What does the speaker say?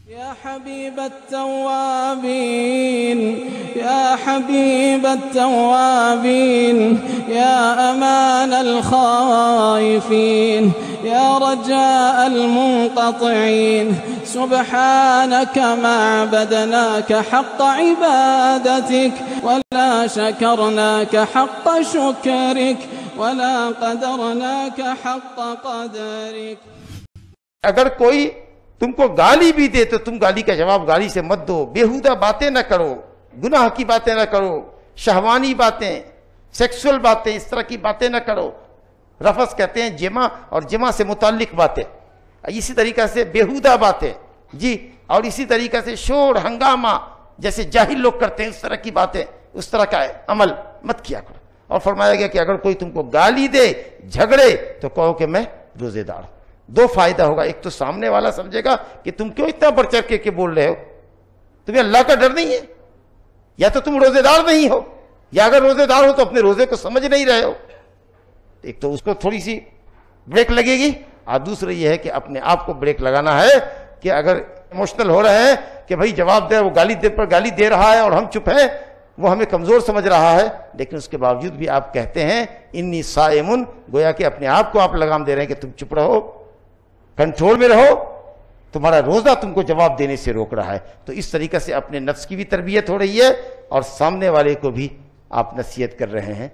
या हबीब अत्तवाबीन या हबीब अत्तवाबीन या अमान अल-खाइफीन या रजा अल-मुनक़तिईन सुब्हानक मा अबदनाक हक़्क़ इबादतिक वला शकरनाक हक़्क़ शुक्रिक वला क़दरनाक हक़्क़ क़दरिक। अगर कोई तुमको गाली भी दे तो तुम गाली का जवाब गाली से मत दो। बेहुदा बातें न करो, गुनाह की बातें न करो, शहवानी बातें, सेक्सुअल बातें, इस तरह की बातें न करो। रफस कहते हैं जिमा, और जिमा से मुताल्लिक बातें, इसी तरीका से बेहुदा बातें जी, और इसी तरीका से शोर हंगामा जैसे जाहिल लोग करते हैं उस तरह की बातें, उस तरह का अमल मत किया करो। और फरमाया गया कि अगर कोई तुमको गाली दे, झगड़े, तो कहो कि मैं रोजेदार हूं। दो फायदा होगा, एक तो सामने वाला समझेगा कि तुम क्यों इतना बढ़ चढ़ के बोल रहे हो, तुम्हें अल्लाह का डर नहीं है, या तो तुम रोजेदार नहीं हो, या अगर रोजेदार हो तो अपने रोजे को समझ नहीं रहे हो। एक तो उसको थोड़ी सी ब्रेक लगेगी, और दूसरी यह है कि अपने आप को ब्रेक लगाना है कि अगर इमोशनल हो रहे हैं कि भाई जवाब दे, वो गाली दे रहा है और हम चुप हैं, वो हमें कमजोर समझ रहा है, लेकिन उसके बावजूद भी आप कहते हैं इन्नी साइमुन, गोया कि अपने आप को आप लगाम दे रहे हैं कि तुम चुप रहो, कंट्रोल में रहो, तुम्हारा रोजा तुमको जवाब देने से रोक रहा है। तो इस तरीके से अपने नफ्स की भी तरबियत हो रही है और सामने वाले को भी आप नसीहत कर रहे हैं।